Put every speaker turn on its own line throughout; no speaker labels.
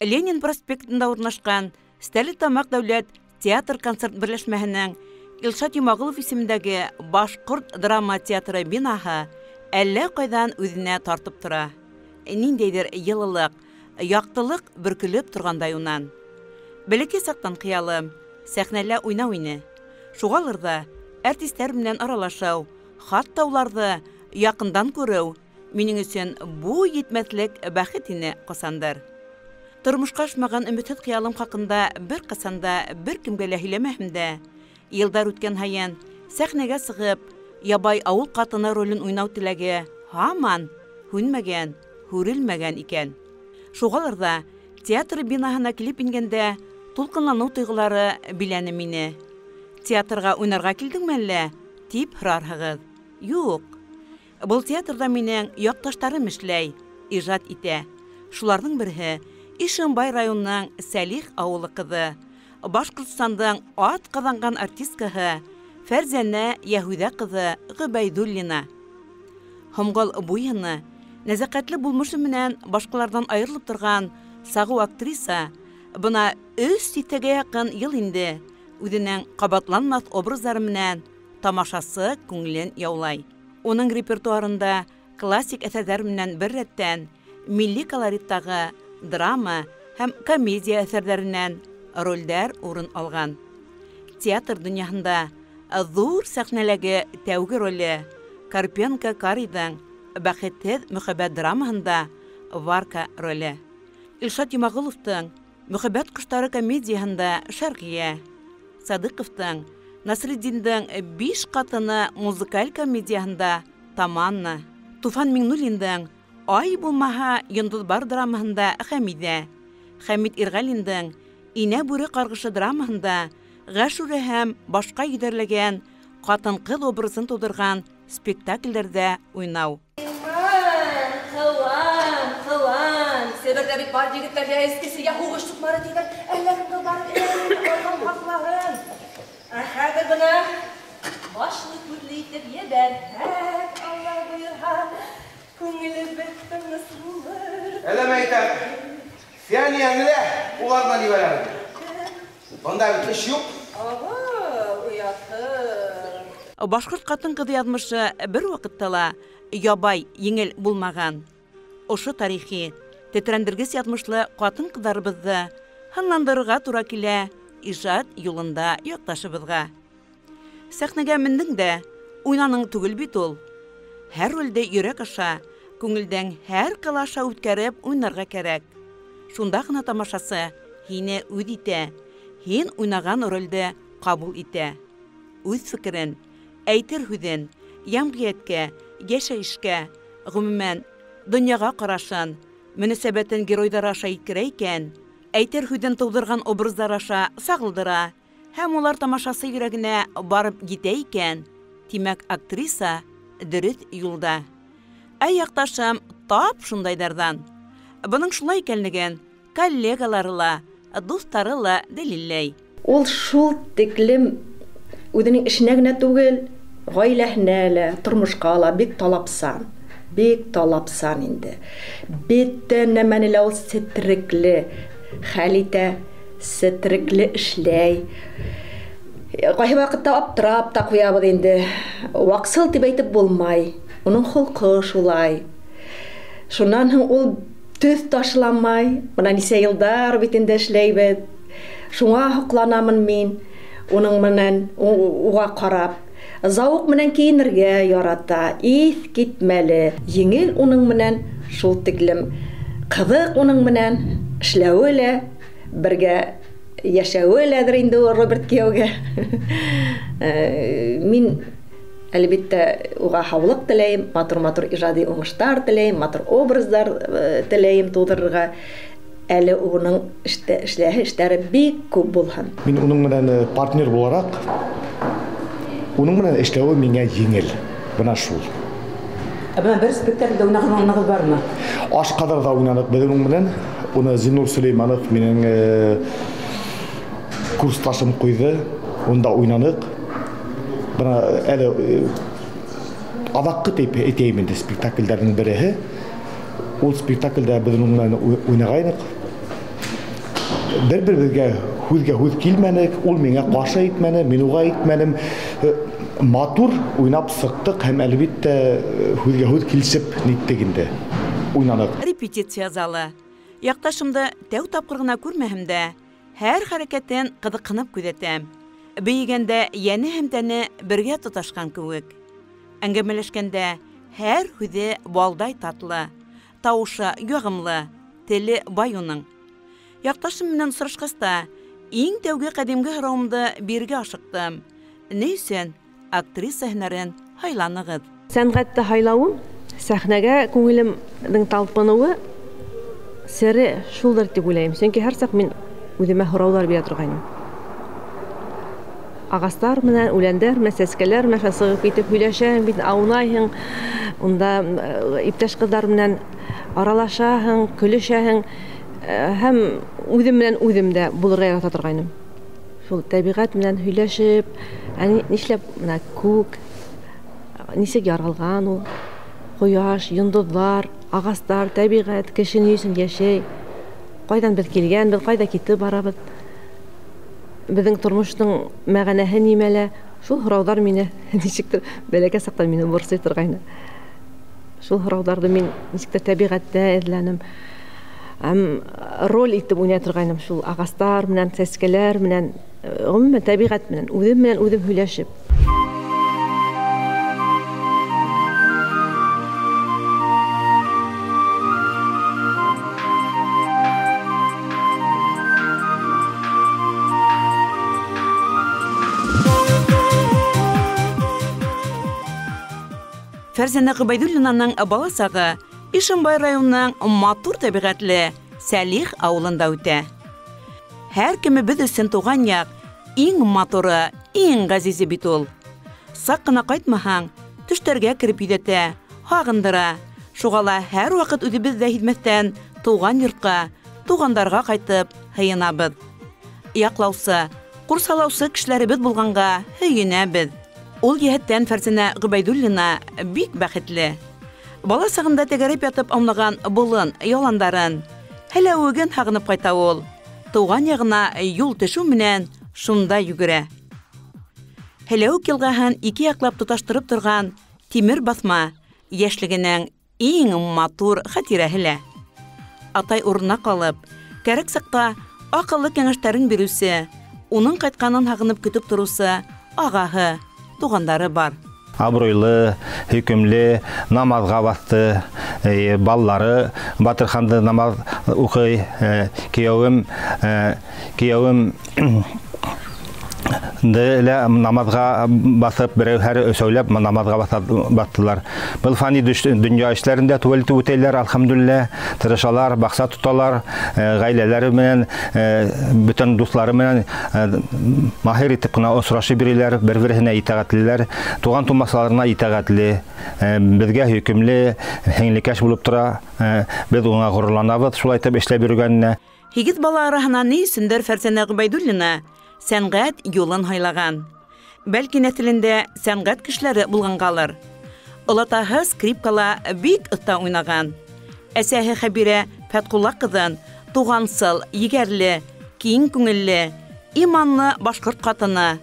Ленин проспектында урнашкан Стәрлетамак дәүләт театр-концерт берләшмәһенең Илшат Юмагылов исемендәге Башкорт драма театры бинаһы әллә кайдан үзенә тартып тора. Ниндәйдер йылылык, яктылык бөркелеп торгандай унан. Бәләкәй сактан кыялым, сәхнәлә уйнау ине. Шугалырда артистлар белән аралашау, хатта уларны якындан күрү минең өчен бу йитмәслек бәхет ине касандыр. Тормышка ашмаган өметһез кыялым хакында бер касанда бер кемгә лә һөйләмәһәм дә, елдар үткән һайын сәхнәгә сыгып, ябай авыл катыны ролен уйнау теләге һаман һүнмәгән, һүрелмәгән икән. Шугалырда театр бинаһына килеп ингәндә тулкынлану тойгылары биләне мине. Театрга уйнарга килдеңме әллә? Дип һорарһығыҙ. Юк. Был театрда минең якташтарым эшләй, ижад итә. Шуларның берһе Ишембай районының Сәлих авылы кызы, Башкортостандың ат ҡаҙанған артисткаһы Фәрзәнә Яһүҙә кызы Ғөбәйҙуллина. Һомғол буйһыны, нәзәкәтле булмышы менән башҡаларҙан айырылып торған сағыу актриса бына 3 ситәгә яҡын йыл инде үҙенең ҡабатланмаҫ образҙары менән тамашасы күңелен яулай. Уның репертуарында классик әҫәрҙәр менән бер рәттән милли колориттағы драма һәм комедия әҫәрҙәренән ролдәр урын алған. Театр донъяһында ҙур сәхнәләге тәүге роле Карпенко Кариҙың бәхетһеҙ мөхәббәт драмаһында Варка роле. Илшат Юмағыловтың мөхәббәт ҡоштары комедияһында Шәрғиә, Садыҡовтың Насреддиндың 5 ҡатыны музыкаль комедияһында Таманна, Туфан Миңнуллиндың Ай булмаһа йондоҙ бар драмаһында Хәмиҙә, Хәмит Ирғәлиндың Инә бүре ҡарғышы драмаһында Ғәшүрә һәм башҡа ебәрләгән ҡатын-ҡыҙ образын тыуҙырған спектаклдәрҙә уйнау.
Ҡыуан, Себерҙә бит бар егеттәргә эскесегә һуғыш туҡмары тигән, әллә кемгә барып алған хаҡлаһын. Хәҙер бына башлы күҙле итеп ебәрһәк, Алла бойорһа, күңелебеҙ тыныс булыр.
Әллә мәйтәм, Фәниәңлә уларҙан ебәрәбеҙ. Бында бит эш юҡ.
Уятһын.
Башҡорт ҡатын-ҡыҙ яҙмышы бер ваҡытта ла ябай, еңел булмаған. Ошо тарихи, тетрәндергес яҙмышлы ҡатын-ҡыҙҙарыбыҙҙы һынландырырға тура килә ижад юлында яҡташыбыҙға. Сәхнәгә мендең дә, уйнаның түгел бит ул. Һәр ролде йөрәк аша, күңелдән һәр ҡылаша үткәреп уйнарға кәрәк. Шунда ғына тамашасы һине үҙ итә, һин уйнаған ролде ҡабул итә. Үҙ фекерен, әйтер һүҙен, йәмғиәткә, йәшәйешкә, ғөмүмән, донъяға ҡарашын, мөнәсәбәтен геройҙар аша еткерә икән, әйтер һүҙен тыуҙырған образдар аша сағылдыра, һәм улар тамашасы йөрәгенә барып етә икән, тимәк актриса дөрөҫ юлда. Яҡташым тап шундайҙарҙан. Бының шулай икәнлеген коллегалары ла, дуҫтары ла дәлилләй.
Ул шул тиклем үҙенең эшенә генә түгел, ғаиләһенә лә, тормошҡа ла бик талапсан инде. Бөтөн нәмәне лә ул сетрекле хәл итә, сетрекле эшләй. Ҡайһы ваҡытта аптырап та ҡуябыҙ инде. Ваҡсыл тип әйтеп булмай. Уның холҡо шулай. Шунан һуң ул төҫ ташламай. Бына нисә йылдар бит инде эшләйбеҙ. Шуңа һоҡланамын мин уның менән уға ҡарап. Зауыҡ менән кейенергә ярата, иҫ китмәле. Еңел уның менән шул тиклем. Ҡыҙыҡ уның менән эшләүе лә, бергә йәшәүе ләдер инде Роберт кейәүгә. Мин әлбиттә уға һаулыҡ теләйем, матур-матур ижади уңыштар теләйем, матур образдар теләйем тыуҙырырға. Әле уның эшләһе бик күп булһын.
Мин уның менән партнер булараҡ, уның менән эшләүе миңә еңел. Бына шул.
Бына бер спектакльдә уйнағанығыҙ бармы?
Ашҡаҙарҙа уйнаныҡ беҙ уның менән. Уны Зинур Сөләйманов минең курсташым ҡуйҙы. Унда уйнаныҡ. Бына әле аҙаҡҡы тип әйтәйем инде спектаклдәрҙең береһе. Ул спектаклдә беҙ уның менән уйнағайныҡ. бер-беребезгә һүҙгә-һүҙ килмәнек, ул миңә ҡаршы әйтмәне, мин уға әйтмәнем. Матур уйнап сыҡтык һәм әлбиттә һүҙгә-һүҙ килешеп ниттек инде. Уйнаныҡ.
Репетиция залы. Яҡташымды тәү тапҡыр ғына күрмәһәм дә, һәр хәрәкәтен ҡыҙыҡһынып күҙәтәм. Бейегәндә йәне һәм тәне бергә тоташҡан кеүек. Әңгәмәләшкәндә һәр һүҙе балдай татлы, тауышы яғымлы, теле бай уның. Яҡташым менән осрашҡаста, иң тәүге ҡәҙимге һорауымды биргә ашыҡтым. Ни өсөн актриса һөнәрен һайланығыҙ?
Сәнғәтте һайлауым, сәхнәгә күңелемдең талпыныуы сере шулдыр дип уйлайым. Сөнки һәр саҡ мин үҙемә һорауҙар бирә торғайным. Ағастар менән, үләндәр менән, сәскәләр менән сығып китеп һөйләшәһең, бит аунайһың, унда иптәш ҡыҙҙар менән аралашаһың, көлөшәһең, һәм үҙем менән үҙем дә булырға ярата торғайным. Шул тәбиғәт менән һөйләшеп, нишләп күк, нисек яралған ул, ҡояш, йондоҙҙар, ағастар, тәбиғәт, кеше ни өсөн йәшәй, ҡайҙан беҙ килгәнбеҙ, ҡайҙа китеп барабыҙ, беҙҙең тормоштоң мәғәнәһе нимәлә, шул һорауҙар мине нисектер бәләкәй саҡтан мине борсой торғайны. Шул һорауҙарҙы мин нисектер тәбиғәттә эҙләнем. Роль итеп уйнай торғайным шул ағастар менән, сәскәләр менән, ғөмүмән тәбиғәт менән үҙем һөйләшеп.
Фәрзәнә Ғөбәйҙуллинаның бала сағы Ишембай районының матур тәбиғәтле Сәлих ауылында үтә. Һәр кемебеҙ өсөн туған яҡ иң матуры, иң ғәзизе бит ул. Саҡ ҡына ҡайтмаһаң, төштәргә кереп йөҙәтә, һағындыра. Шуға ла һәр ваҡыт үҙебеҙ ҙә һиҙмәҫтән туған йортҡа, туғандарға ҡайтып һыйынабыҙ. Яҡлаусы, ҡурсалаусы кешеләребеҙ булғанға һөйөнәбеҙ. Ул йәһәттән Фәрзәнә Ғөбәйҙуллина бик бәхетле. Бала сағында тәгәрәп ятып аунаған болын, яландарын, һәләүеген һағынып ҡайта ул. Туған яғына юл төшөү менән шунда йүгерә. Һәләүек йылғаһын ике яҡлап тоташтырып торған тимер баҫма йәшлегенең иң матур хәтирәһе лә. Атай урынына ҡалып, кәрәк саҡта аҡыллы кәңәштәрен биреүсе, уның ҡайтҡанын һағынып көтөп тороусы ағаһы, туғандары бар.
Абруйлы, хөкөмле, намаҙға баҫты, баллары, Батырханды намаҙ уҡый, кейәүем намаҙға баҫып, берәүһәре өсәүләп намаҙға баҫтылар. Был фани донъя эшләрендә түбәлтеп үтәләр, алхамдулилlah, тырышалар, баҡса тоталар, ғаиләләре менән, бөтөн дуҫлары менән маһир итеп кенә осрашып йөрөйләр, бер-береһенә итәғәтлеләр, туған тумасаларына итәғәтле, беҙгә хөкөмле, һеңлекәш булып тора, беҙ уға ғорурланабыҙ, шулай итеп эшләп йөрөгәненә.
Һигеҙ бала араһынан ни өсөндөр Фәрзәнә Ғөбәйҙуллина сәнғәт юлын һайлаған. Бәлки нәҫелендә сәнғәт кешеләре булғанғалыр. Олатаһы скрипкала бик оҫта уйнаған. Әсәһе Хәбирә Фәтҡулла ҡыҙын туғансыл, егәрле, киң күңелле, иманлы башҡорт ҡатыны,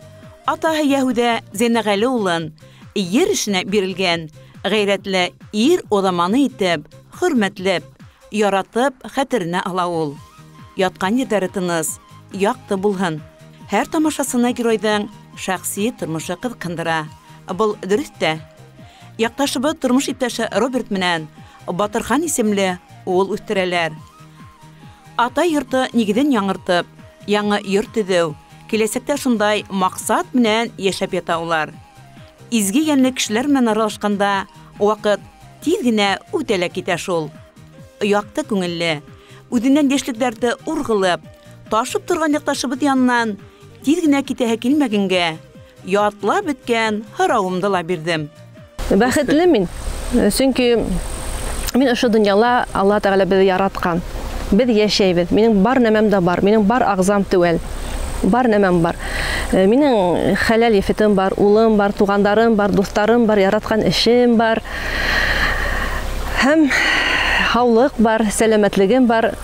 атаһы Йәһүҙә Зәйнәғәле улын ер эшенә бирелгән, ғәйрәтле ир оҙаманы итеп, хөрмәтләп, яратып хәтеренә ала ул. Ятҡан ерҙәре тыныс, яҡты булһын. Һәр тамашасына геройҙың шәхси тормошы ҡыҙыҡһындыра. Был дөрөҫ тә. Яҡташыбыҙ тормош иптәше Роберт менән Батырхан исемле ул үҫтерәләр. Атай йорто нигеҙен яңыртып, яңы йорт төҙөү, киләсәктә шундай маҡсат менән йәшәп ята улар. Изге йәнле кешеләр менән аралашҡанда ваҡыт тиҙ генә үтә лә китә шул. Яҡты күңелле, үҙенән йәшлекләрҙе урғылып, ташып торған яҡташыбыҙ янынан тиҙ генә китәһе килмәгәнгә, ятлап бөткән һорауымды ла бирҙем.
Бәхетле мин, сөнки мин ошо донъяла Алла Тәғәлә беҙҙе яратҡан. Беҙ йәшәйбеҙ. Минең бар нәмәм дә бар. Минең бар ағзам теүәл. Бар нәмәм бар. Минең хәләл ефетем бар, улым бар, туғандарым бар, дуҫтарым бар, яратҡан эшем бар. Һәм һаулыҡ бар, сәләмәтлегем бар.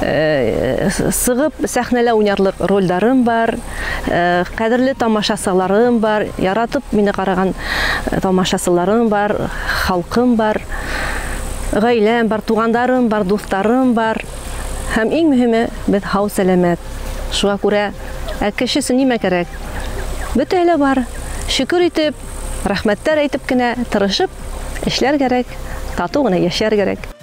сығып сәхнәлә уйнарлык рольдарым бар, кадерле тамашачыларым бар, яратып мине караган тамашачыларым бар, халкым бар, гаиләм бар, тугандарым бар, дусларым бар. Һәм иң мөһиме бит һау сәламәт. Шуңа күрә кешесе нимә кирәк? Бөтәле бар. Шөкер итеп, рәхмәттәр әйтеп кенә тырышып эшләр кирәк, тату гына яшәр кирәк.